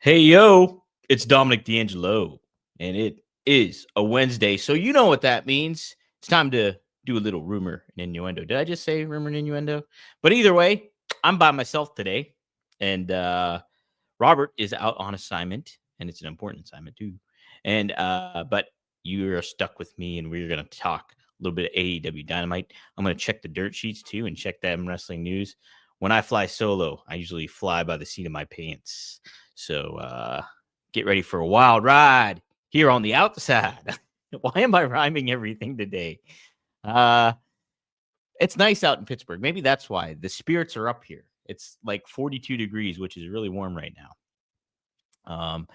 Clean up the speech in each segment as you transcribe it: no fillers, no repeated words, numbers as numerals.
Hey, yo, it's Dominic D'Angelo, and it is a Wednesday. So, you know what that means. It's time to do a little rumor and innuendo. Did I just say rumor and innuendo? But either way, I'm by myself today, and Robert is out on assignment, and it's an important assignment too. But you are stuck with me, and we're going to talk a little bit of AEW Dynamite. I'm going to check the dirt sheets too and check them wrestling news. When I fly solo, I usually fly by the seat of my pants. So get ready for a wild ride here on the outside. Why am I rhyming everything today? Uh, it's nice out in Pittsburgh. Maybe that's why the spirits are up here. It's like 42 degrees, which is really warm right now.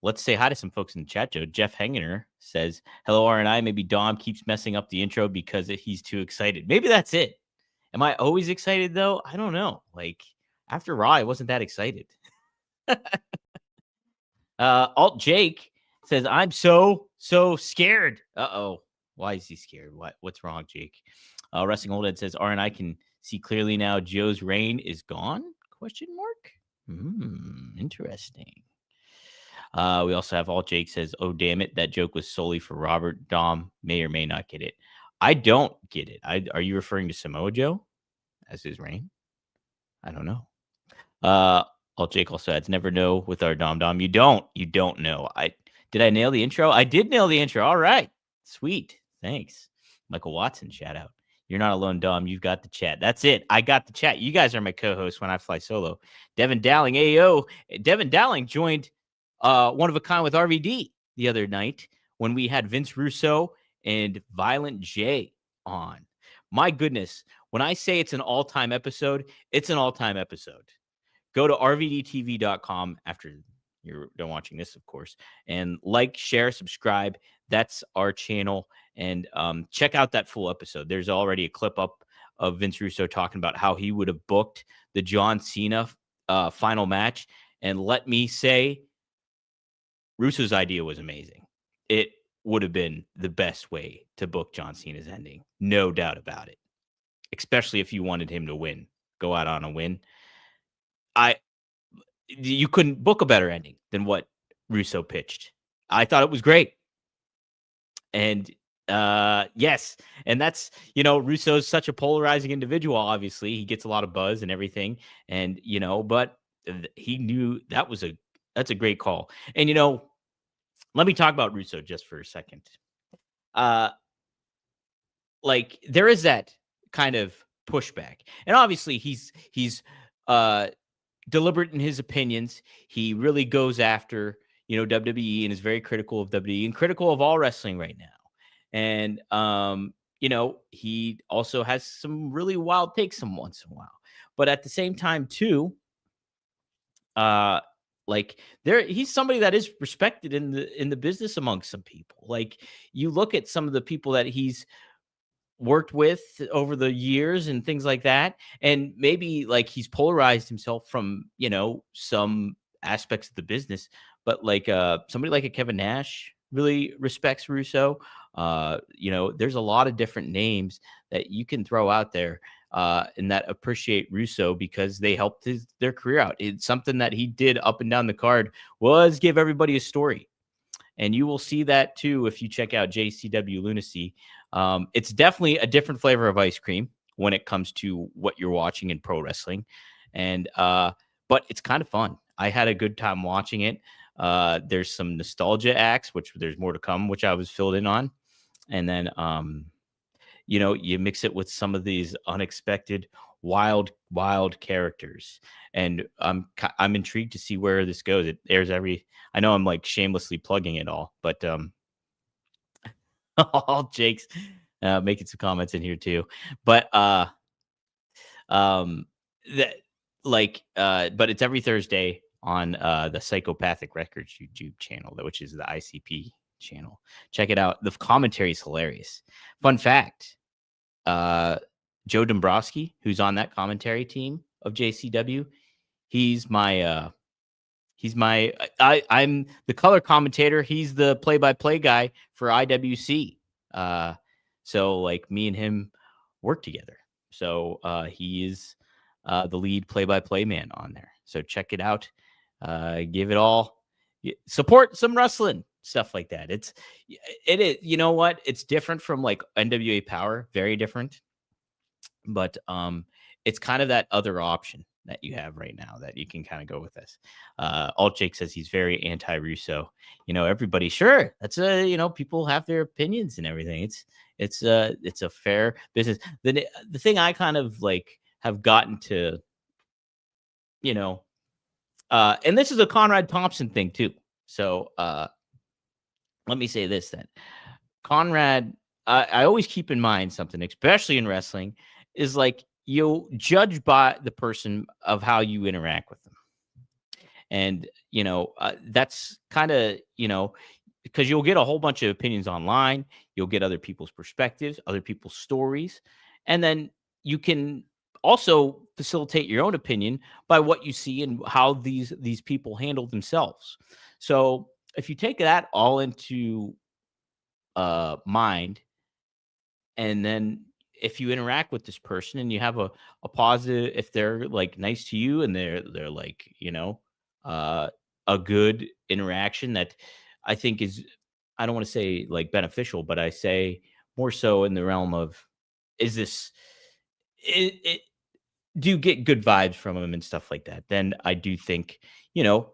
Let's say hi to some folks in the chat, Joe. Jeff Hengener says, hello, R&I. Maybe Dom keeps messing up the intro because he's too excited. Maybe that's it. Am I always excited, though? I don't know. Like, after Raw, I wasn't that excited. Alt Jake says, I'm so scared. Uh-oh. Why is he scared? What's wrong, Jake? Wrestling Old Ed says, R&I can see clearly now Joe's reign is gone? Question mark? Interesting. We also have Alt Jake says, oh, damn it. That joke was solely for Robert. Dom may or may not get it. I don't get it. Are you referring to Samoa Joe as his reign? I don't know. Alt Jake also adds, never know with our Dom. You don't know. Did I nail the intro? I did nail the intro. All right. Sweet. Thanks. Michael Watson, shout out. You're not alone, Dom. You've got the chat. That's it. I got the chat. You guys are my co-hosts when I fly solo. Devin Dowling, AO. Devin Dowling joined One of a Kind with RVD the other night when we had Vince Russo and Violent J on. My goodness. When I say it's an all-time episode, it's an all-time episode. Go to rvdtv.com after you're done watching this, of course, and like, share, subscribe. That's our channel. And check out that full episode. There's already a clip up of Vince Russo talking about how he would have booked the John Cena final match. And let me say, Russo's idea was amazing. It would have been the best way to book John Cena's ending. No doubt about it. Especially if you wanted him to win, go out on a win. You couldn't book a better ending than what Russo pitched. I thought it was great. And yes, and that's, Russo's such a polarizing individual. Obviously, he gets a lot of buzz and everything, and but he knew that's a great call. And let me talk about Russo just for a second. Like, there is that kind of pushback, and obviously he's deliberate in his opinions. He really goes after, WWE, and is very critical of WWE and critical of all wrestling right now. And, he also has some really wild takes some once in a while. But at the same time, too, he's somebody that is respected in the business amongst some people. Like, you look at some of the people that he's worked with over the years and things like that, and maybe like he's polarized himself from some aspects of the business, but like somebody like a Kevin Nash really respects Russo. There's a lot of different names that you can throw out there and that appreciate Russo because they helped their career out. It's something that he did up and down the card was give everybody a story. And you will see that too if you check out JCW Lunacy. It's definitely a different flavor of ice cream when it comes to what you're watching in pro wrestling. And but it's kind of fun. I had a good time watching it. There's some nostalgia acts, which there's more to come, which I was filled in on. And then you mix it with some of these unexpected wild characters, and I'm intrigued to see where this goes. It airs I know I'm like shamelessly plugging it all, but all Jake's making some comments in here too. But but it's every Thursday on the Psychopathic Records YouTube channel, which is the ICP channel. Check it out. The commentary is hilarious. Fun fact, Joe Dombrowski, who's on that commentary team of JCW, I'm the color commentator. He's the play-by-play guy for IWC. So like me and him work together. So he is the lead play-by-play man on there. So check it out. Give it all support some wrestling stuff like that. It is, you know what? It's different from like NWA Power, very different. But it's kind of that other option that you have right now that you can kind of go with this. Alt Jake says he's very anti-Russo. Everybody, sure, that's people have their opinions and everything. It's a fair business. The thing I kind of like have gotten to, and this is a Conrad Thompson thing too. So let me say this then. Conrad, I always keep in mind something, especially in wrestling, is like you judge by the person of how you interact with them. And, that's kind of, because you'll get a whole bunch of opinions online. You'll get other people's perspectives, other people's stories. And then you can also facilitate your own opinion by what you see and how these people handle themselves. So if you take that all into mind, and then if you interact with this person and you have a positive, if they're like nice to you and they're like, a good interaction that I think is, I don't want to say like beneficial, but I say more so in the realm of, is this it do you get good vibes from them and stuff like that, then I do think, you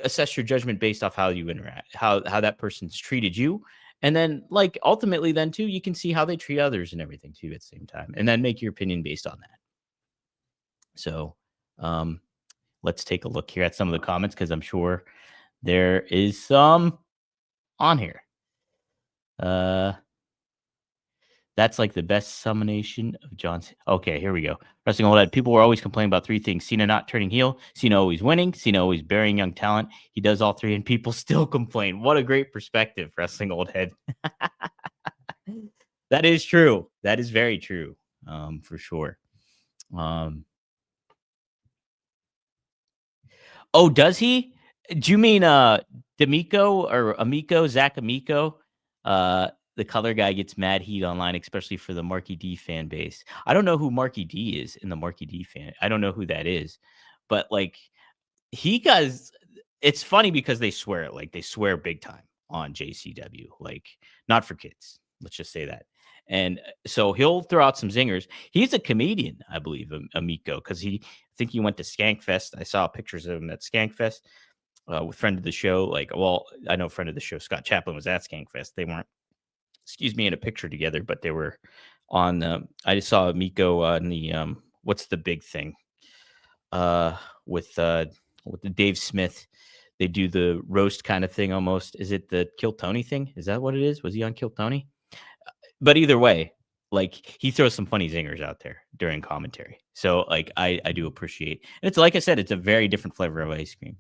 assess your judgment based off how you interact, how that person's treated you. And then like ultimately then too, you can see how they treat others and everything too at the same time. And then make your opinion based on that. So let's take a look here at some of the comments, because I'm sure there is some on here. That's like the best summation of John's. Okay, here we go. Wrestling Old Head. People were always complaining about three things: Cena not turning heel, Cena always winning, Cena always burying young talent. He does all three, and people still complain. What a great perspective, Wrestling Old Head. That is true. That is very true, for sure. Oh, does he? Do you mean D'Amico or Amico, Zach Amico? The color guy gets mad heat online, especially for the Marky D fan base. I don't know who Marky D is in the Marky D fan. I don't know who that is, but like he does. It's funny because they swear big time on JCW, like not for kids. Let's just say that. And so he'll throw out some zingers. He's a comedian, I believe, Amico, because I think he went to Skankfest. I saw pictures of him at Skankfest with friend of the show. Like, well, I know friend of the show, Scott Chaplin, was at Skankfest. They weren't, in a picture together, but they were on. I just saw Miko on the what's the big thing? With the Dave Smith, they do the roast kind of thing almost. Is it the Kill Tony thing? Is that what it is? Was he on Kill Tony? But either way, like he throws some funny zingers out there during commentary. So like I do appreciate. And it's like I said, it's a very different flavor of ice cream.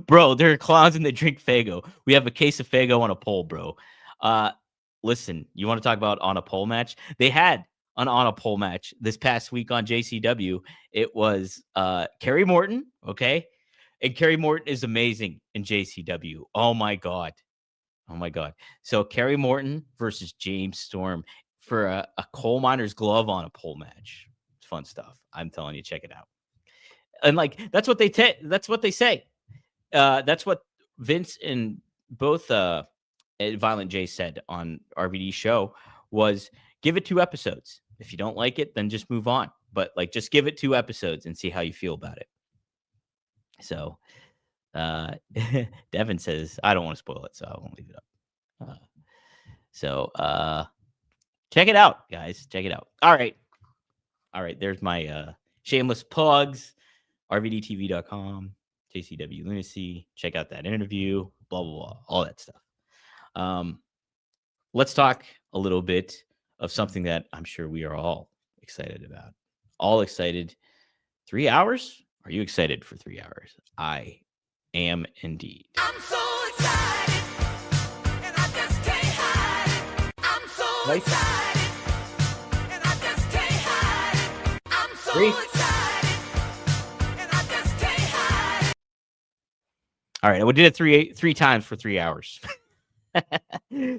Bro, there are clowns and they drink Faygo. We have a case of Faygo on a pole, bro. Listen, you want to talk about on a pole match? They had an on a pole match this past week on JCW. It was Kerry Morton, okay? And Kerry Morton is amazing in JCW. Oh my God. So Kerry Morton versus James Storm for a coal miner's glove on a pole match. It's fun stuff. I'm telling you, check it out. And like that's what they say. That's what Vince and both Violent J said on RVD show was give it 2 episodes. If you don't like it, then just move on. But like just give it 2 episodes and see how you feel about it. So Devin says, I don't want to spoil it, so I won't leave it up. So check it out, guys. Check it out. All right. There's my shameless plugs. RVDTV.com, JCW Lunacy. Check out that interview, blah, blah, blah, all that stuff. Let's talk a little bit of something that I'm sure we are all excited about. All excited. 3 hours? Are you excited for 3 hours? I am indeed. I'm so excited, and I just can't hide it. I'm so excited, and I just can't hide it. I'm so excited, and I just can't hide it. All right, we did it three times for 3 hours.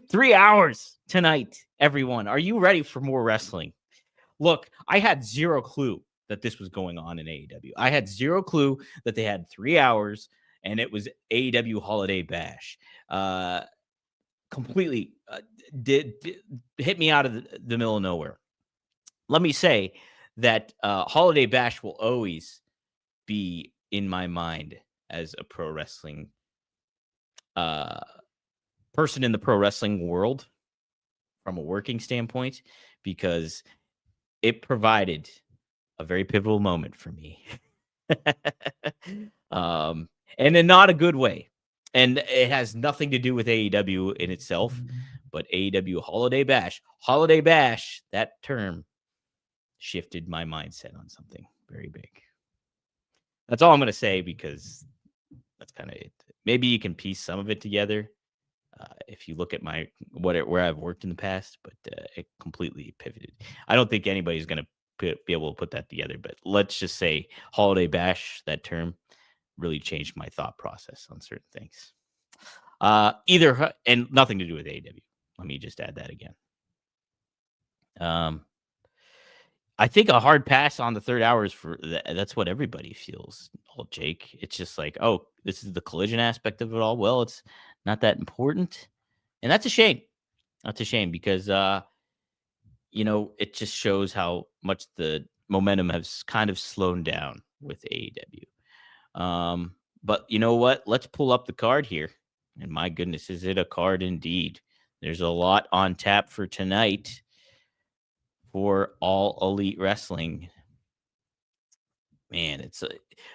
3 hours tonight, everyone. Are you ready for more wrestling? Look, I had zero clue that this was going on in AEW. I had zero clue that they had 3 hours and it was AEW Holiday Bash. Completely did hit me out of the middle of nowhere. Let me say that Holiday Bash will always be in my mind as a pro wrestling uh, person in the pro wrestling world from a working standpoint, because it provided a very pivotal moment for me. And in not a good way. And it has nothing to do with AEW in itself, but AEW Holiday Bash, that term shifted my mindset on something very big. That's all I'm going to say, because that's kind of it. Maybe you can piece some of it together if you look at my where I've worked in the past, but it completely pivoted. I don't think anybody's going to be able to put that together, but let's just say Holiday Bash, that term, really changed my thought process on certain things. And nothing to do with AEW. Let me just add that again. I think a hard pass on the third hour is for that's what everybody feels. Oh, Jake, it's just like, oh, this is the collision aspect of it all. Well, it's not that important, and that's a shame. That's a shame, because it just shows how much the momentum has kind of slowed down with AEW. But you know what? Let's pull up the card here. And my goodness, is it a card indeed? There's a lot on tap for tonight for All Elite Wrestling. Man,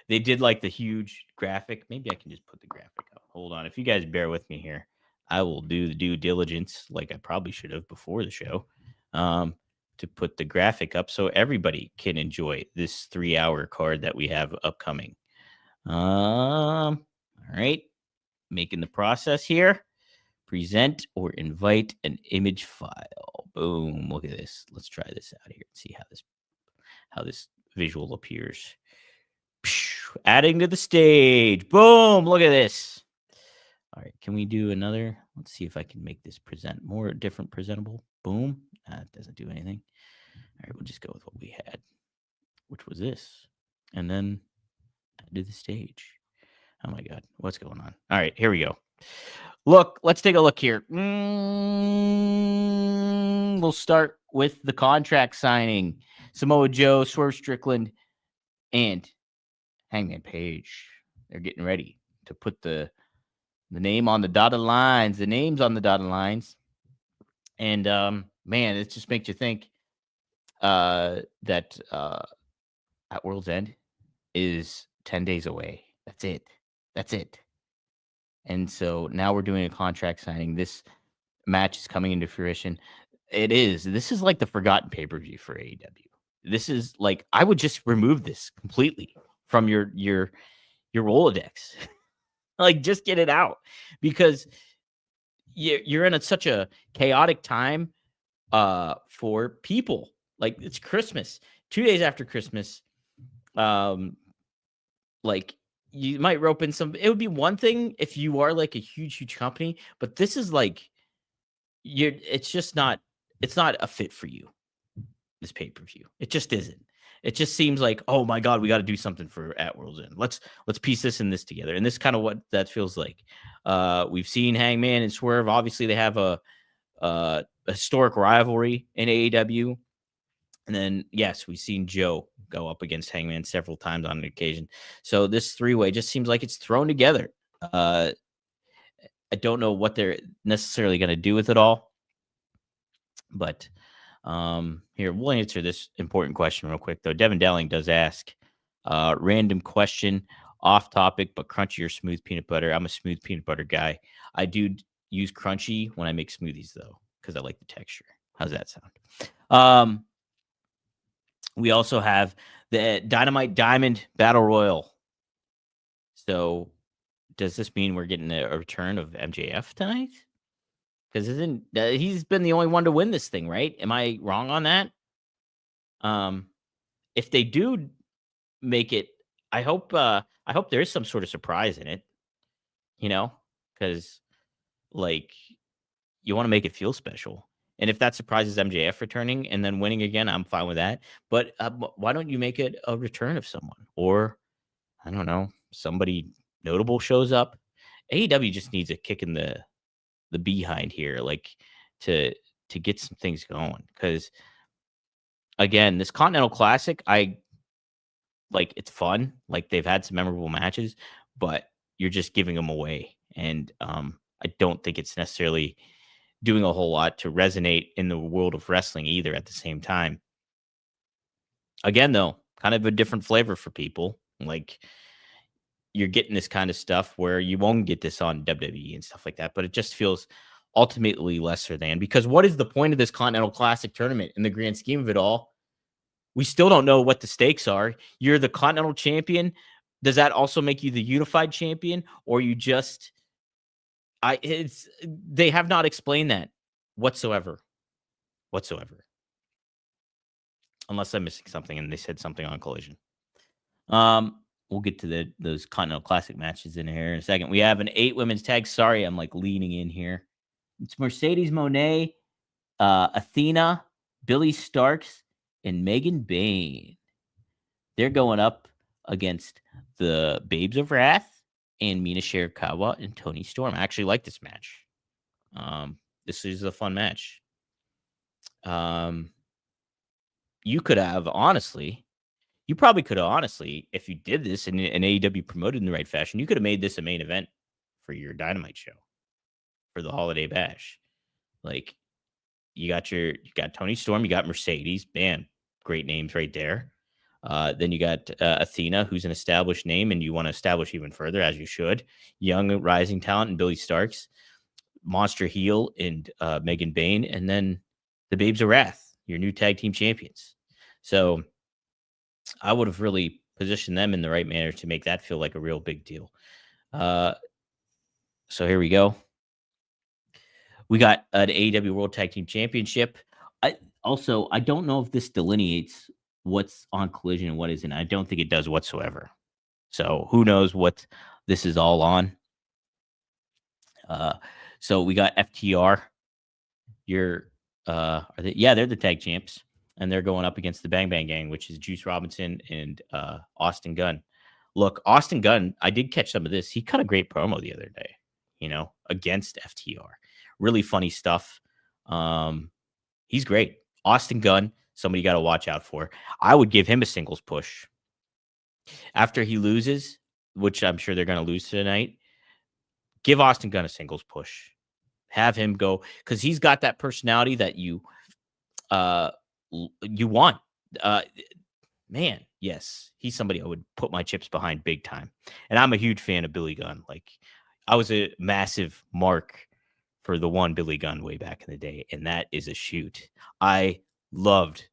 they did like the huge graphic. Maybe I can just put the graphic up. Hold on. If you guys bear with me here, I will do the due diligence like I probably should have before the show, to put the graphic up so everybody can enjoy this 3-hour card that we have upcoming. All right. Making the process here. Present or invite an image file. Boom. Look at this. Let's try this out here and see how this visual appears. Adding to the stage. Boom. Look at this. All right. Can we do another? Let's see if I can make this different presentable. Boom. That doesn't do anything. All right. We'll just go with what we had, which was this. And then add to the stage. Oh my God. What's going on? All right. Here we go. Look, let's take a look here. We'll start with the contract signing. Samoa Joe, Swerve Strickland, and Hangman Page. They're getting ready to put the name on the dotted lines, the names on the dotted lines. And man, it just makes you think that at World's End is 10 days away. That's it. And so now we're doing a contract signing. This match is coming into fruition. This is like the forgotten pay-per-view for AEW. This is like, I would just remove this completely from your Rolodex. Like, just get it out, because you're in such a chaotic time for people. Like, it's Christmas, 2 days after Christmas. Like, you might rope in some. It would be one thing if you are like a huge company, but this is like it's just not. It's not a fit for you. This pay-per-view, it just isn't. It just seems like, oh my God, we got to do something for at World's End. Let's piece this and this together. And this is kind of what that feels like. We've seen Hangman and Swerve. Obviously, they have a historic rivalry in AEW. And then, yes, we've seen Joe go up against Hangman several times on an occasion. So this 3-way just seems like it's thrown together. I don't know what they're necessarily going to do with it all. But here, we'll answer this important question real quick, though. Devin Dowling does ask, random question, off topic, but crunchy or smooth peanut butter? I'm a smooth peanut butter guy. I do use crunchy when I make smoothies, though, because I like the texture. How's that sound? We also have the Dynamite Diamond Battle Royal. So does this mean we're getting a return of MJF tonight? Because he's been the only one to win this thing, right? Am I wrong on that? If they do make it, I hope there is some sort of surprise in it. Because like, you want to make it feel special. And if that surprises MJF returning and then winning again, I'm fine with that. But why don't you make it a return of someone? Or, I don't know, somebody notable shows up. AEW just needs a kick in the behind here, like to get some things going. Because again, this Continental Classic, I like it's fun. Like they've had some memorable matches, but you're just giving them away. And I don't think it's necessarily doing a whole lot to resonate in the world of wrestling either at the same time. Again, though, kind of a different flavor for people. Like you're getting this kind of stuff where you won't get this on WWE and stuff like that, but it just feels ultimately lesser than, because what is the point of this Continental Classic tournament in the grand scheme of it all? We still don't know what the stakes are. You're the Continental Champion. Does that also make you the Unified Champion, or you just they have not explained that whatsoever. Unless I'm missing something and they said something on Collision. We'll get to those Continental Classic matches in here in a second. We have an 8 women's tag. Sorry, I'm like leaning in here. It's Mercedes Moné, Athena, Billy Starks, and Megan Bayne. They're going up against the Babes of Wrath and Mina Shirakawa and Toni Storm. I actually like this match. This is a fun match. You could have, honestly, you probably could have, honestly, if you did this and AEW promoted in the right fashion, you could have made this a main event for your Dynamite show for the Holiday Bash. Like, you got Toni Storm, you got Mercedes, bam, great names right there. Then you got Athena, who's an established name, and you want to establish even further, as you should. Young rising talent and Billy Starks, monster heel and Megan Bayne, and then the Babes of Wrath, your new tag team champions. So I would have really positioned them in the right manner to make that feel like a real big deal. So here we go. We got an AEW World Tag Team Championship. I don't know if this delineates what's on Collision and what isn't. I don't think it does whatsoever. So who knows what this is all on. So we got FTR. They're the tag champs, and they're going up against the Bang Bang Gang, which is Juice Robinson and Austin Gunn. Look, Austin Gunn, I did catch some of this. He cut a great promo the other day, against FTR. Really funny stuff. He's great. Austin Gunn, somebody you got to watch out for. I would give him a singles push. After he loses, which I'm sure they're going to lose tonight, give Austin Gunn a singles push. Have him go, because he's got that personality that you want. Man, yes, he's somebody I would put my chips behind big time. And I'm a huge fan of Billy Gunn. Like, I was a massive mark for the one Billy Gunn way back in the day, and that is a shoot. I loved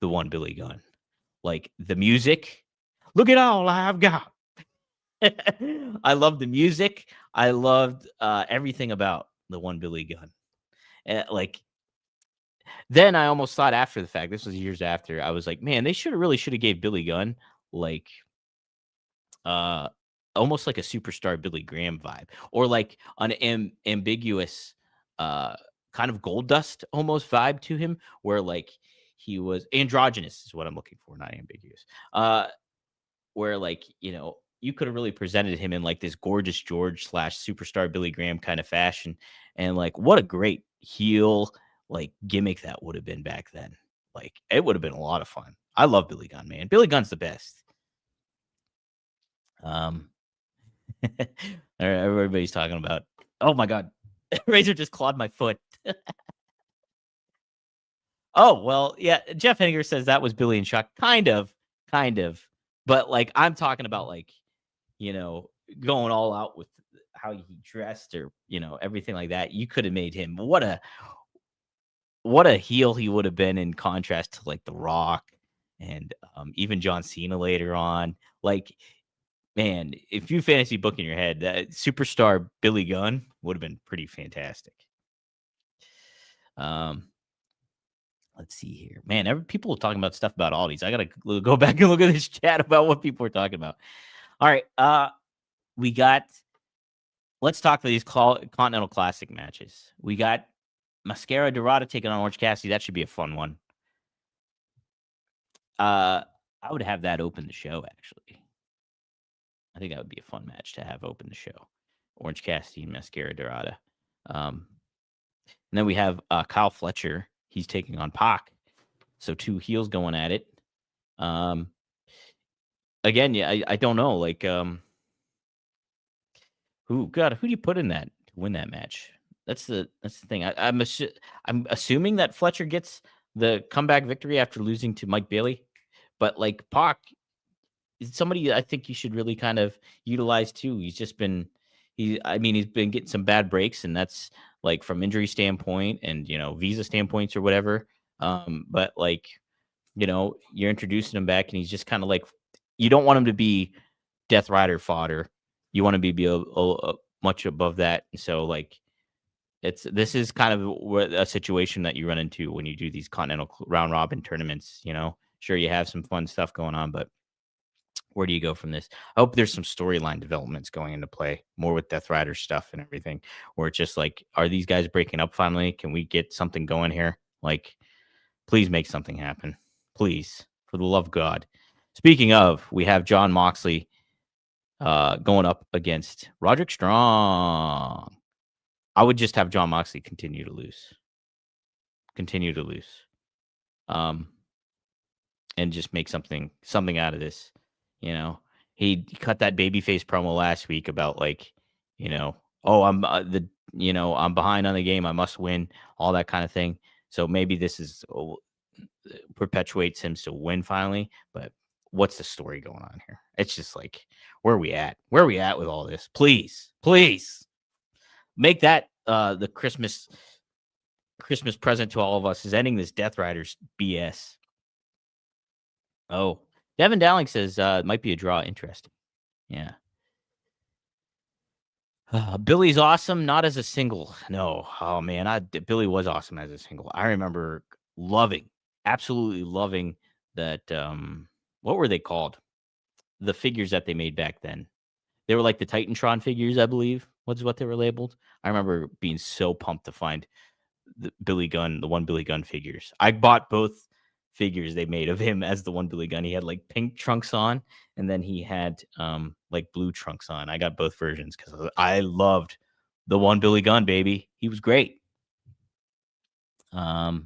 the one Billy Gunn. Like, the music, look at all I've got. I loved the music. I loved everything about the one Billy Gunn. Then I almost thought after the fact, this was years after, I was like, man, they should have gave Billy Gunn like almost like a superstar Billy Graham vibe, or like an ambiguous kind of Gold Dust almost vibe to him, where like he was androgynous is what I'm looking for, not ambiguous. Where like, you could have really presented him in like this gorgeous George / superstar Billy Graham kind of fashion. And like, what a great heel like gimmick that would have been back then. Like, it would have been a lot of fun. I love Billy Gunn, man. Billy Gunn's the best. Everybody's talking about, oh my God, Razor just clawed my foot. Oh, well, yeah. Jeff Henniger says that was Billy and Chuck. Kind of. But like, I'm talking about like, going all out with how he dressed or, everything like that. You could have made him what a heel he would have been, in contrast to like The Rock and even John Cena later on. Like, man, if you fantasy book in your head, that superstar Billy Gunn would have been pretty fantastic. Let's see here, man. People are talking about stuff about Aldi's. I gotta go back and look at this chat about what people are talking about. All right, let's talk for these Continental Classic matches. We got Mascara Dorada taking on Orange Cassidy. That should be a fun one. I would have that open the show, actually. I think that would be a fun match to have open the show. Orange Cassidy and Mascara Dorada. And then we have Kyle Fletcher. He's taking on Pac. So 2 heels going at it. Again, yeah, I don't know. Like, who do you put in that to win that match? That's the thing. I'm assuming that Fletcher gets the comeback victory after losing to Mike Bailey, but like Pac is somebody I think you should really kind of utilize too. He's been getting some bad breaks, and that's like from injury standpoint and visa standpoints or whatever. But like you're introducing him back, and he's just kind of like you don't want him to be Death Rider fodder. You want to be much above that. So like this is kind of a situation that you run into when you do these continental round robin tournaments. Sure you have some fun stuff going on, but where do you go from this? I hope there's some storyline developments going into play, more with Death Rider stuff and everything, where it's just like, are these guys breaking up finally? Can we get something going here? Like, please make something happen. Please, for the love of God. Speaking of, we have Jon Moxley going up against Roderick Strong. I would just have Jon Moxley continue to lose. And just make something out of this. He cut that babyface promo last week about like, oh, I'm I'm behind on the game. I must win, all that kind of thing. So maybe this is perpetuates him to win finally. But what's the story going on here? It's just like, where are we at? Where are we at with all this? Please make that the Christmas present to all of us, is ending this Death Riders BS. Oh, Devin Dowling says it might be a draw. Interesting. Yeah. Billy's awesome, not as a single. No. Oh, man. Billy was awesome as a single. I remember absolutely loving that. What were they called? The figures that they made back then. They were like the Titantron figures, I believe, was what they were labeled. I remember being so pumped to find the one Billy Gunn figures. I bought both figures they made of him as the one Billy Gunn. He had like pink trunks on, and then he had like blue trunks on. I got both versions because I loved the one Billy Gunn, baby. He was great. All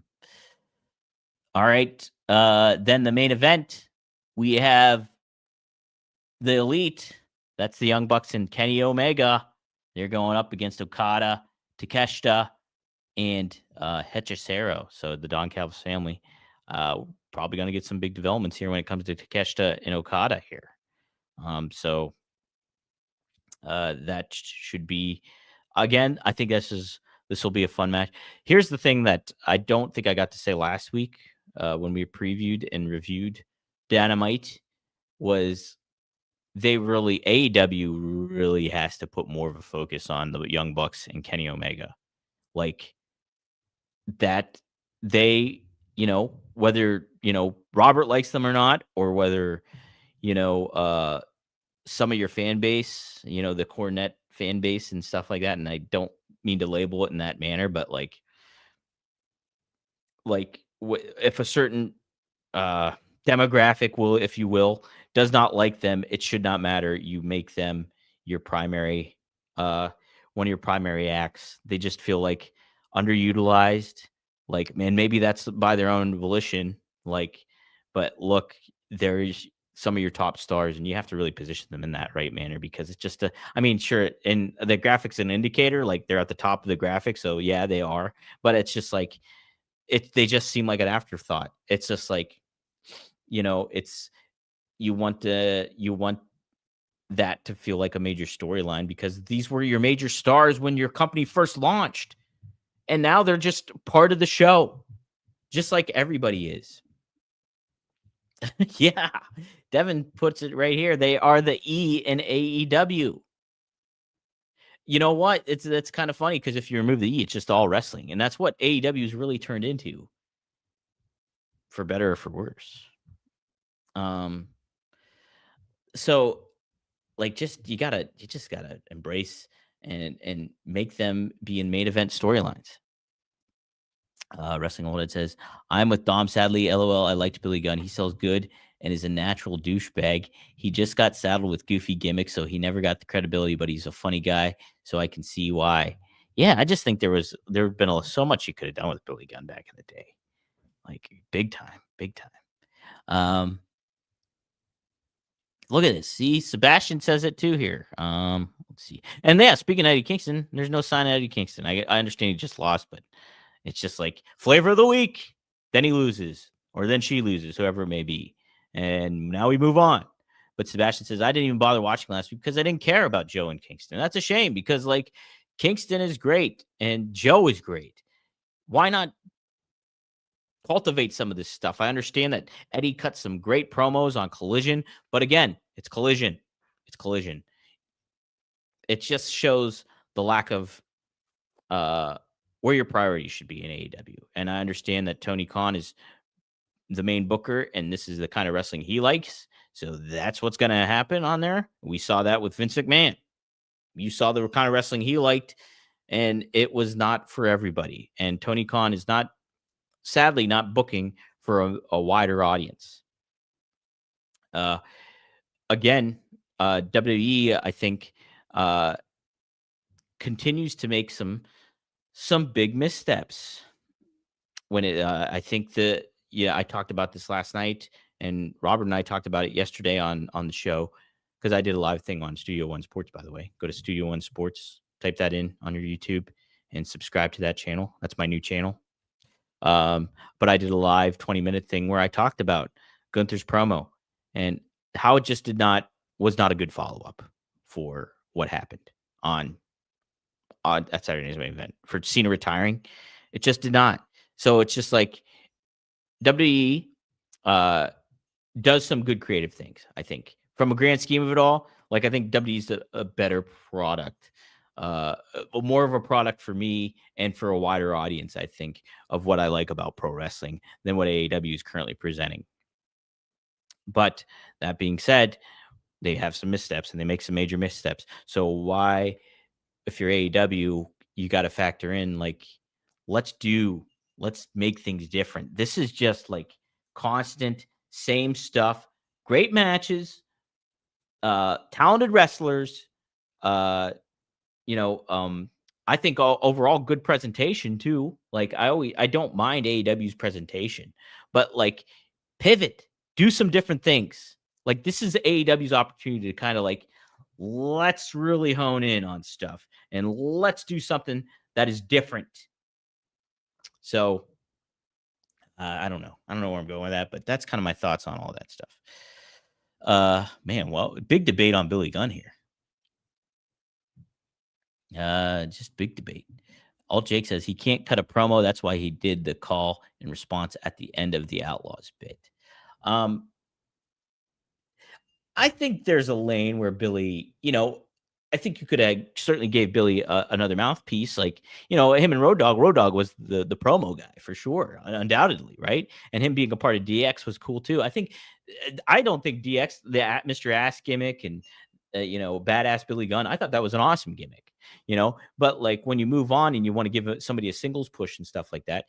right. Then the main event, we have the Elite. That's the Young Bucks and Kenny Omega. They're going up against Okada, Takeshita, and Hechicero. So the Don Callis family. Probably going to get some big developments here when it comes to Takeshita and Okada here. So that should be, again, I think this will be a fun match. Here's the thing that I don't think I got to say last week when we previewed and reviewed Dynamite was AEW really has to put more of a focus on the Young Bucks and Kenny Omega. Like that they, whether, Robert likes them or not, or whether, some of your fan base, the Cornette fan base and stuff like that. And I don't mean to label it in that manner, but like if a certain demographic if you will, does not like them, it should not matter. You make them your primary, one of your primary acts. They just feel like underutilized. Like, man, maybe that's by their own volition. Like, but look, there's some of your top stars, and you have to really position them in that right manner, because it's just sure, and the graphics an indicator, like they're at the top of the graphic, so yeah, they are, but it's just like they just seem like an afterthought. It's just like, it's you want that to feel like a major storyline, because these were your major stars when your company first launched, and now they're just part of the show, just like everybody is. Yeah, Devin puts it right here. They are the E in AEW. You know what? That's kind of funny, because if you remove the E, it's just all wrestling, and that's what AEW has really turned into, for better or for worse. So like, you just gotta embrace and make them be in main event storylines. Wrestling Old Head says, I'm with Dom, sadly. LOL. I liked Billy Gunn. He sells good and is a natural douchebag. He just got saddled with goofy gimmicks, so he never got the credibility, but he's a funny guy, so I can see why. Yeah, I just think there have been so much you could have done with Billy Gunn back in the day. Like big time, big time. Look at this. See, Sebastian says it too here. Let's see. And yeah, speaking of Eddie Kingston, there's no sign of Eddie Kingston. I understand he just lost, but it's just like flavor of the week. Then he loses, or then she loses, whoever it may be. And now we move on. But Sebastian says, I didn't even bother watching last week because I didn't care about Joe and Kingston. That's a shame because like Kingston is great and Joe is great. Why not cultivate some of this stuff? I understand that Eddie cut some great promos on Collision, but again, it's Collision. It's Collision. It just shows the lack of where your priorities should be in AEW. And I understand that Tony Khan is the main booker, and this is the kind of wrestling he likes. So that's what's going to happen on there. We saw that with Vince McMahon. You saw the kind of wrestling he liked, and it was not for everybody. And Tony Khan is sadly not booking for a wider audience. Again, WWE, I think, continues to make some big missteps. When I think I talked about this last night, and Robert and I talked about it yesterday on the show because I did a live thing on Studio One Sports. By the way, go to Studio One Sports, type that in on your YouTube, and subscribe to that channel. That's my new channel. But I did a live 20-minute thing where I talked about Gunther's promo and how it just was not a good follow-up for what happened at Saturday Night's Main Event for Cena retiring. It just did not. So it's just like WWE does some good creative things, I think. From a grand scheme of it all, like I think WWE's a better product. More of a product for me and for a wider audience, I think, of what I like about pro wrestling than what AEW is currently presenting. But that being said, they have some missteps and they make some major missteps. So why, if you're AEW, you got to factor in like, let's make things different. This is just like constant, same stuff, great matches, talented wrestlers, I think overall good presentation too. Like I don't mind AEW's presentation, but like pivot, do some different things. Like this is AEW's opportunity to kind of like, let's really hone in on stuff and let's do something that is different. So I don't know. I don't know where I'm going with that, but that's kind of my thoughts on all that stuff. Man, well, big debate on Billy Gunn here. Just big debate. Alt Jake says he can't cut a promo. That's why he did the call in response at the end of the Outlaws bit. I think there's a lane where Billy, I think you could have certainly gave Billy another mouthpiece. Like, him and Road Dogg. Road Dogg was the promo guy for sure, undoubtedly, right? And him being a part of DX was cool too. I don't think DX, the Mr. Ass gimmick and, badass Billy Gunn, I thought that was an awesome gimmick, but like when you move on and you want to give somebody a singles push and stuff like that,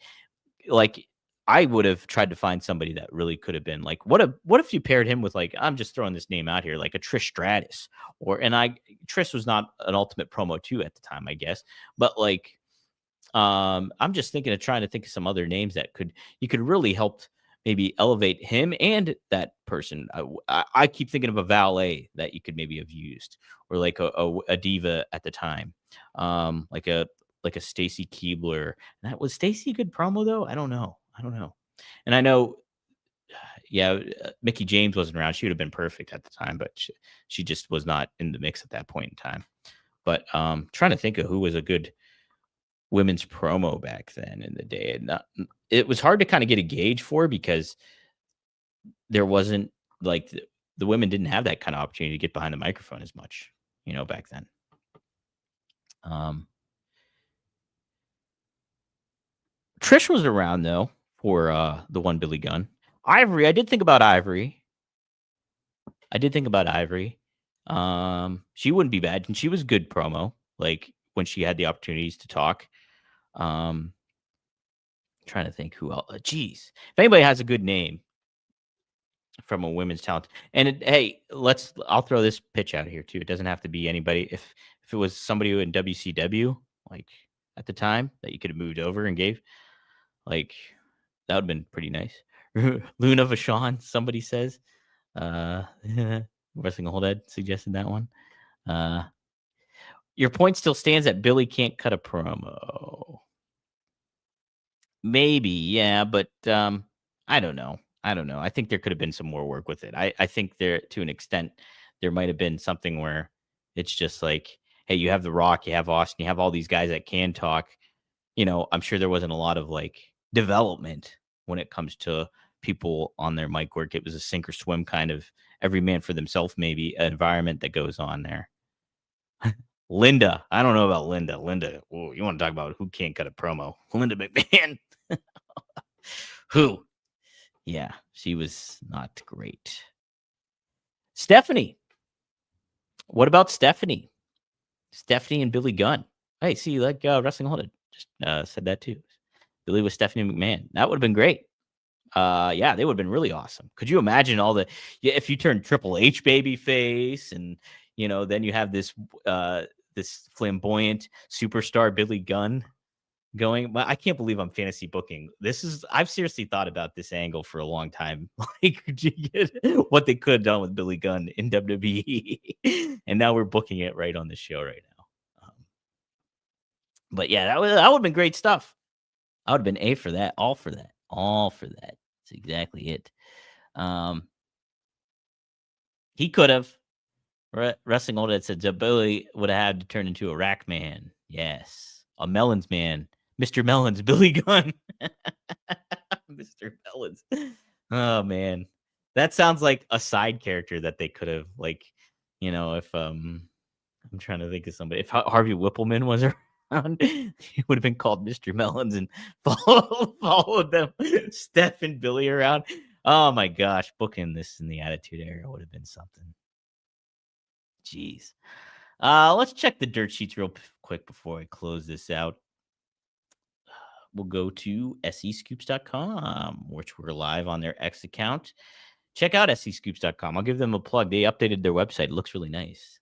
like I would have tried to find somebody that really could have been like, what if you paired him with like, I'm just throwing this name out here, like a Trish Stratus Trish was not an Ultimate promo too at the time, I guess, but like, I'm just trying to think of some other names that you could really help maybe elevate him and that person. I keep thinking of a valet that you could maybe have used, or like a diva at the time, like a Stacy Keibler. That was Stacy a good promo though? I don't know. And I know, Mickey James wasn't around. She would have been perfect at the time, but she just was not in the mix at that point in time. But trying to think of who was a good women's promo back then in the day. And it was hard to kind of get a gauge for because there wasn't like the women didn't have that kind of opportunity to get behind the microphone as much, back then. Trish was around though for the one Billy Gunn. Ivory, I did think about Ivory. She wouldn't be bad, and she was good promo, like when she had the opportunities to talk. trying to think who else. Geez, if anybody has a good name from a women's talent, and hey, I'll throw this pitch out here too. It doesn't have to be anybody. If it was somebody in WCW, like at the time, that you could have moved over and gave, like that would have been pretty nice. Luna Vachon, somebody says. Wrestling Old Ed suggested that one. Your point still stands that Billy can't cut a promo. Maybe, yeah, but I don't know. I think there could have been some more work with it. I think there, to an extent, there might have been something where it's just like, hey, you have The Rock, you have Austin, you have all these guys that can talk. I'm sure there wasn't a lot of like development when it comes to people on their mic work. It was a sink or swim kind of every man for themselves, maybe environment that goes on there. Linda, I don't know about Linda. Ooh, you want to talk about who can't cut a promo? Linda McMahon. Who? Yeah, she was not great. Stephanie. What about Stephanie? Stephanie and Billy Gunn. Hey, see, like Wrestling Holiday just said that too. Billy with Stephanie McMahon. That would have been great. Yeah, they would have been really awesome. Could you imagine if you turn Triple H baby face and then you have this this flamboyant superstar Billy Gunn going. But I can't believe I'm fantasy booking. I've seriously thought about this angle for a long time. Like, could you get what they could have done with Billy Gunn in WWE? And now we're booking it right on the show right now. But yeah, that would have been great stuff. I would have been A for that, all for that. That's exactly it. He could have. Wrestling Old Ed said Billy would have had to turn into a rack man. Yes. A Melons man. Mr. Melons, Billy Gunn. Mr. Melons. Oh, man. That sounds like a side character that they could have, like, if I'm trying to think of somebody. If Harvey Whippleman was around, he would have been called Mr. Melons and followed them, Steph and Billy around. Oh, my gosh. Booking this in the Attitude Era would have been something. Jeez. Let's check the dirt sheets real quick before I close this out. We'll go to SEScoops.com, which we're live on their X account. Check out SEScoops.com. I'll give them a plug. They updated their website. It looks really nice.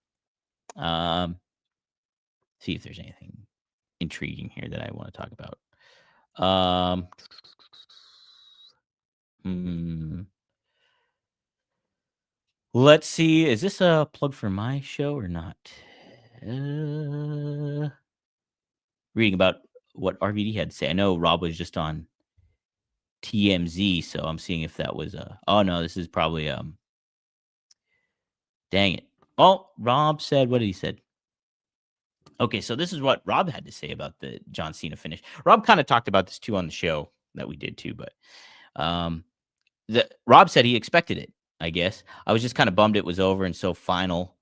See if there's anything intriguing here that I want to talk about. Let's see. Is this a plug for my show or not? Reading about what RVD had to say. I know Rob was just on TMZ, so I'm seeing if that was oh no, this is probably dang it. Oh, Rob said, what did he said? Okay, so this is what Rob had to say about the John Cena finish. Rob kind of talked about this too on the show that we did too, but Rob said he expected it, I guess. I was just kind of bummed it was over and so final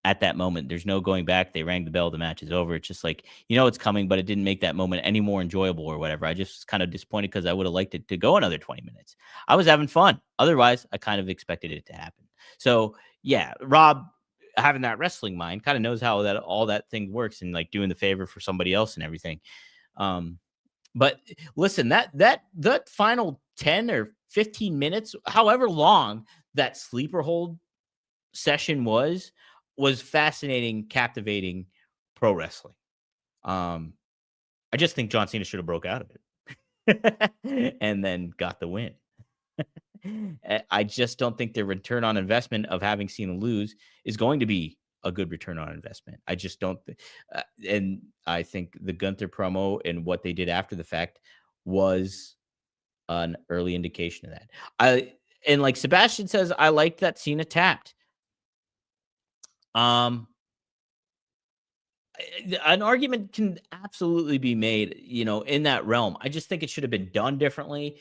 at that moment. There's no going back. They rang the bell. The match is over. It's just like, it's coming, but it didn't make that moment any more enjoyable or whatever. I just was kind of disappointed because I would have liked it to go another 20 minutes. I was having fun. Otherwise, I kind of expected it to happen. So, yeah, Rob, having that wrestling mind, kind of knows how all that thing works and like doing the favor for somebody else and everything. But listen, that final 10 or 15 minutes, however long that sleeper hold session was fascinating, captivating pro wrestling. I just think John Cena should have broke out of it and then got the win. I just don't think the return on investment of having Cena lose is going to be a good return on investment. I just don't. And I think the Gunther promo and what they did after the fact was an early indication of that. And like Sebastian says, I liked that Cena tapped. An argument can absolutely be made, in that realm. I just think it should have been done differently.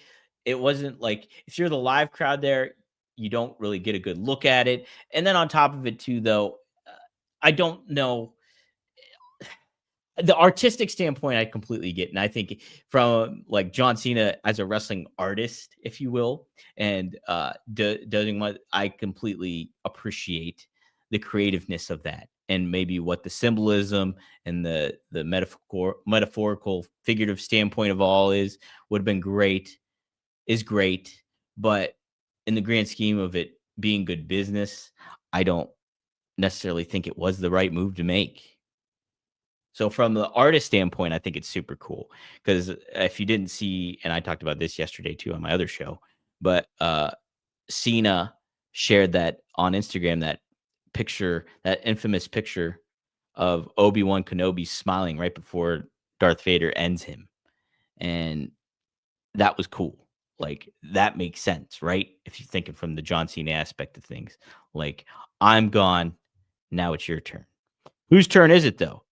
It wasn't like, if you're the live crowd there, you don't really get a good look at it. And then on top of it too, though, I don't know. The artistic standpoint, I completely get. And I think from like John Cena as a wrestling artist, if you will, and doing what I completely appreciate the creativeness of that. and maybe what the symbolism and the metaphorical figurative standpoint of all would have been great, but in the grand scheme of it being good business, I don't necessarily think it was the right move to make. So from the artist standpoint, I think it's super cool because if you didn't see, and I talked about this yesterday too on my other show, but Cena shared that on Instagram, that picture, that infamous picture of Obi-Wan Kenobi smiling right before Darth Vader ends him. And that was cool. Like that makes sense, right? If you're thinking from the John Cena aspect of things, like I'm gone, now it's your turn. Whose turn is it though?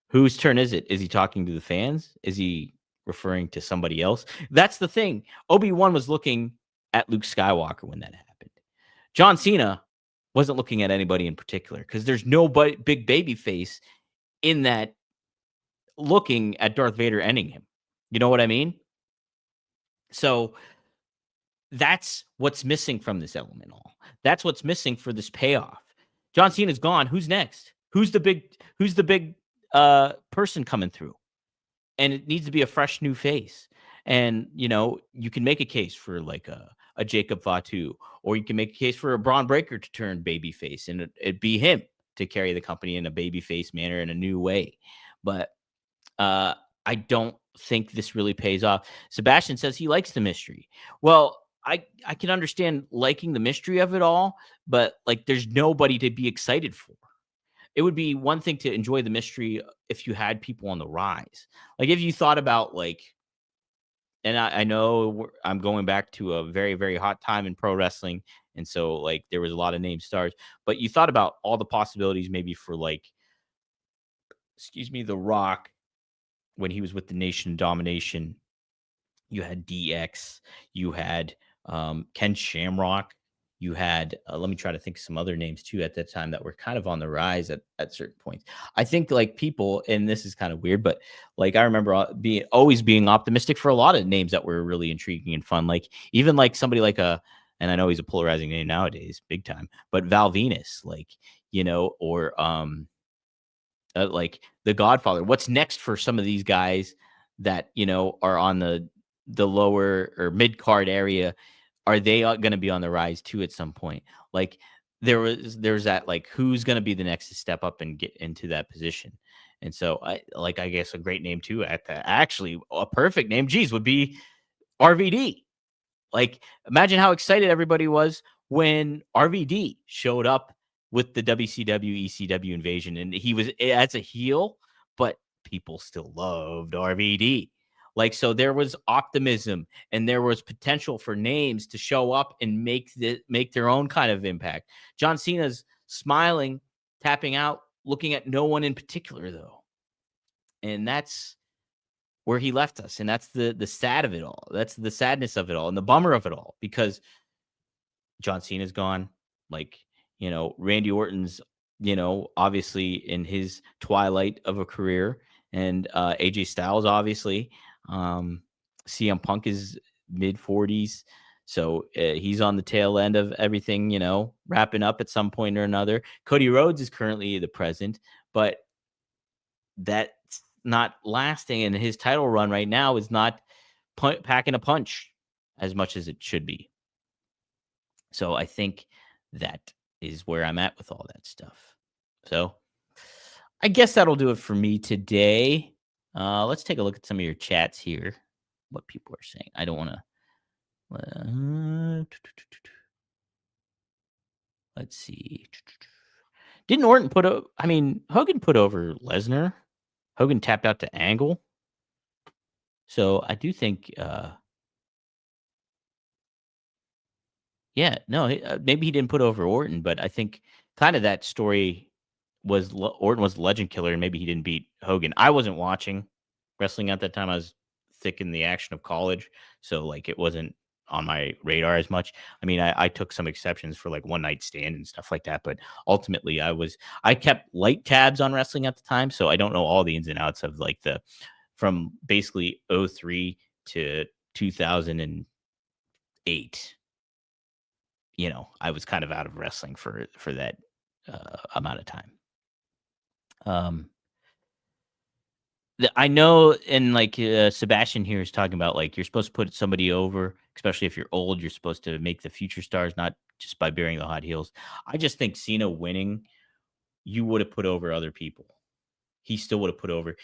Whose turn is it? Is he talking to the fans? Is he referring to somebody else? That's the thing. Obi-Wan was looking at Luke Skywalker when that happened. John Cena wasn't looking at anybody in particular because there's no big baby face in that looking at Darth Vader ending him. You know what I mean? So that's what's missing from this element all. That's what's missing for this payoff. John Cena's gone. Who's next? Who's the big person coming through? And it needs to be a fresh new face. And you can make a case for like a Jacob Fatu, or you can make a case for a Braun Breaker to turn babyface, and it'd be him to carry the company in a babyface manner in a new way. But I don't think this really pays off. Sebastian says he likes the mystery. Well, I can understand liking the mystery of it all, but like there's nobody to be excited for. It would be one thing to enjoy the mystery if you had people on the rise. Like if you thought about like, and I know I'm going back to a very, very hot time in pro wrestling. And so like there was a lot of name stars, but you thought about all the possibilities maybe for like, excuse me, The Rock when he was with the Nation Domination. You had DX, you had Ken Shamrock, you had let me try to think of some other names too at that time that were kind of on the rise at certain points. I think like people, and this is kind of weird, but like I remember always being optimistic for a lot of names that were really intriguing and fun. Like even like somebody like and I know he's a polarizing name nowadays, big time, but Val Venus, like or like The Godfather. What's next for some of these guys that are on the lower or mid card area? Are they going to be on the rise too at some point? Like there's that like who's going to be the next to step up and get into that position? And so I guess a great name too actually a perfect name, geez, would be RVD. Like, imagine how excited everybody was when RVD showed up with the WCW ECW invasion, and he was as a heel, but people still loved RVD. Like, so there was optimism and there was potential for names to show up and make their own kind of impact. John Cena's smiling, tapping out, looking at no one in particular, though. And that's where he left us. And that's the sad of it all. That's the sadness of it all and the bummer of it all, because John Cena's gone. Like, Randy Orton's, obviously in his twilight of a career, and AJ Styles, obviously. CM Punk is mid 40s. So he's on the tail end of everything, wrapping up at some point or another. Cody Rhodes is currently the present, but that's not lasting. And his title run right now is not packing a punch as much as it should be. So I think that is where I'm at with all that stuff. So I guess that'll do it for me today. Let's take a look at some of your chats here. What people are saying. I don't want to. Let's see. Didn't Orton Hogan put over Lesnar. Hogan tapped out to Angle. So I do think, yeah, no, maybe he didn't put over Orton, but I think kind of that story was Orton was the legend killer, and maybe he didn't beat Hogan. I wasn't watching wrestling at that time. I was thick in the action of college, so like it wasn't on my radar as much. I mean, I took some exceptions for like one night stand and stuff like that, but ultimately I kept light tabs on wrestling at the time, so I don't know all the ins and outs of like from basically 03 to 2008. I was kind of out of wrestling for that amount of time. I know, and like Sebastian here is talking about, like, you're supposed to put somebody over, especially if you're old. You're supposed to make the future stars, not just by bearing the hot heels. I just think Cena winning, you would have put over other people. He still would have put over.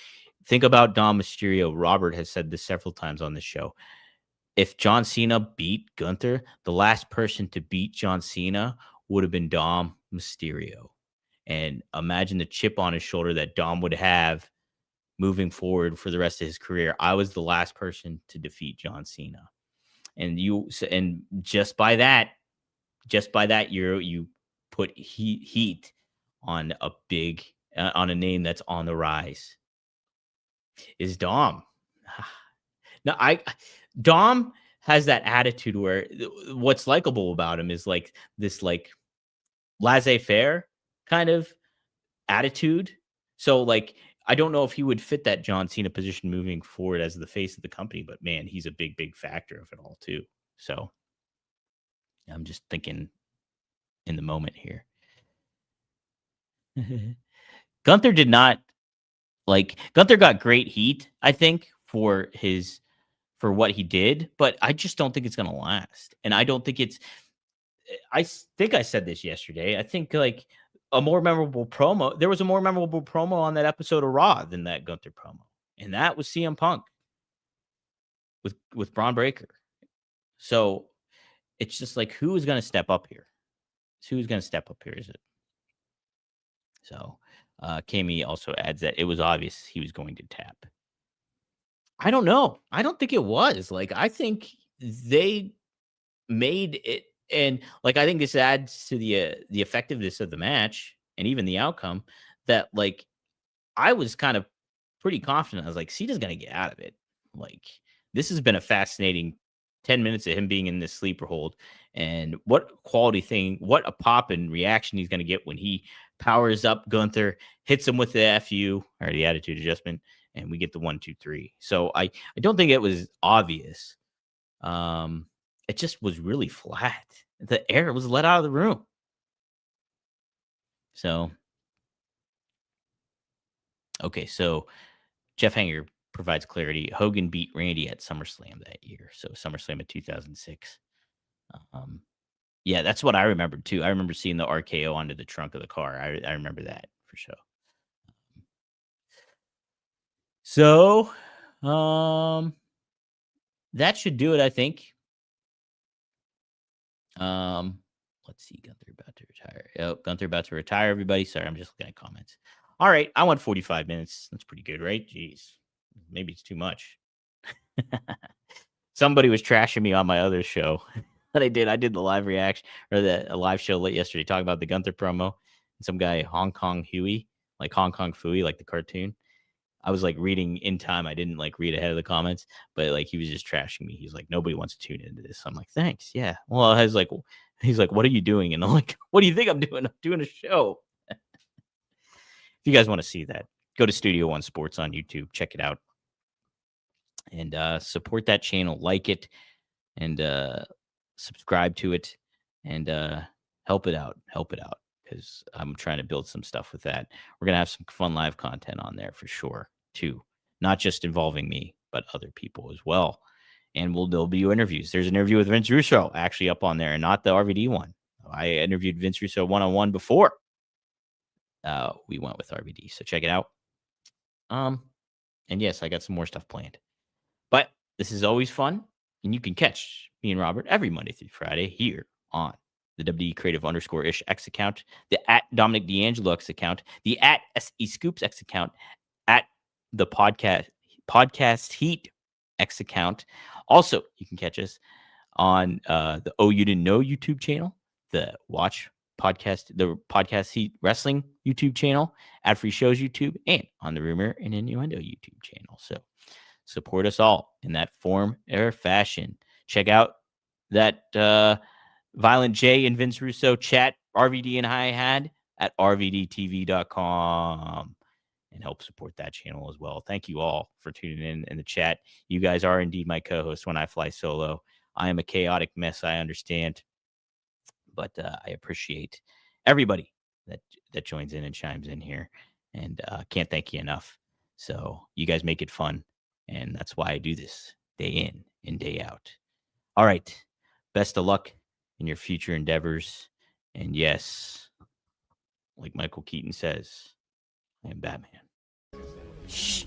Think about Dom Mysterio. Robert has said this several times on this show. If John Cena beat Gunther, the last person to beat John Cena would have been Dom Mysterio. And imagine the chip on his shoulder that Dom would have moving forward for the rest of his career. I was the last person to defeat John Cena. And just by that, you put heat on a big on a name that's on the rise. Is Dom. No, I Dom has that attitude where what's likable about him is like this like laissez-faire kind of attitude. So like I don't know if he would fit that John Cena position moving forward as the face of the company, but man, he's a big factor of it all too. So I'm just thinking in the moment here. Gunther did not Gunther got great heat, I think, for what he did, but I just don't think it's gonna last. And I don't think it's think I said this yesterday. I think like a more memorable promo. There was a more memorable promo on that episode of Raw than that Gunther promo, and that was CM Punk with Braun Breaker. So it's just like, who is going to step up here? Who's going to step up here? Is it? So Kami also adds that it was obvious he was going to tap. I don't know. I don't think it was. Like, I think they made it, and like I think this adds to the effectiveness of the match and even the outcome, that like I was kind of pretty confident. I was like, Cena's gonna get out of it. Like, this has been a fascinating 10 minutes of him being in this sleeper hold, and what quality thing, what a pop and reaction he's gonna get when he powers up Gunther, hits him with the FU or the attitude adjustment, and we get the 1, 2, 3. So I don't think it was obvious. It just was really flat. The air was let out of the room. So, okay, so Jeff Hanger provides clarity. Hogan beat Randy at SummerSlam that year. So SummerSlam of 2006. Yeah, that's what I remembered too. I remember seeing the RKO onto the trunk of the car. I remember that for sure. So, that should do it, I think. Let's see. Gunther about to retire. Oh, Gunther about to retire, everybody. Sorry, I'm just looking at comments. All right, I went 45 minutes. That's pretty good, right? Jeez. Maybe it's too much. Somebody was trashing me on my other show that I did. I did the live reaction or the live show late yesterday talking about the Gunther promo. And some guy, Hong Kong Huey, like Hong Kong Fooey, like the cartoon. I was like reading in time. I didn't like read ahead of the comments, but like he was just trashing me. He's like, nobody wants to tune into this. I'm like, thanks. Yeah. Well, I was like, he's like, what are you doing? And I'm like, what do you think I'm doing? I'm doing a show. If you guys want to see that, go to Studio One Sports on YouTube. Check it out. And support that channel. Like it. And subscribe to it. And help it out. Help it out. Because I'm trying to build some stuff with that. We're going to have some fun live content on there for sure, too. Not just involving me, but other people as well. And there'll be interviews. There's an interview with Vince Russo actually up on there, and not the RVD one. I interviewed Vince Russo one-on-one before we went with RVD. So check it out. And yes, I got some more stuff planned. But this is always fun. And you can catch me and Robert every Monday through Friday here on the WD Creative _ish X account, the at Dominic D'Angelo X account, the at SE Scoops X account, at the podcast Heat X account. Also, you can catch us on the Oh You Didn't Know YouTube channel, the Podcast Heat Wrestling YouTube channel, Ad Free Shows YouTube, and on the Rumor and Innuendo YouTube channel. So support us all in that form or fashion. Check out that Violent J and Vince Russo chat RVD and I had at rvdtv.com, and help support that channel as well. Thank you all for tuning in the chat. You guys are indeed my co-hosts when I fly solo. I am a chaotic mess, I understand, but I appreciate everybody that joins in and chimes in here. and can't thank you enough. So you guys make it fun, and that's why I do this day in and day out. All right. Best of luck in your future endeavors. And yes, like Michael Keaton says, I am Batman. Shh.